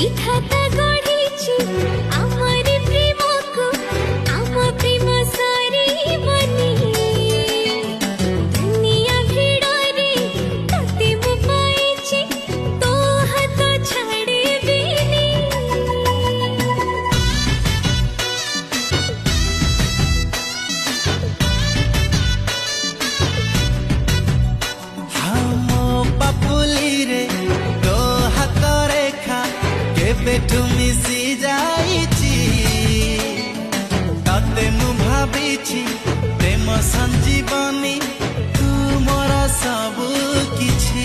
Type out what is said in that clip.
विधाता गढ़ी आमर प्रेम को आम प्रेम सारी बनी दुनिया भिड़े तते मु पाइछि तो हाथ छाड़े देनी। बेठु मिसी जाइछि तते मु भाबिछि प्रेम संजीवनी तू मोर सब किछि।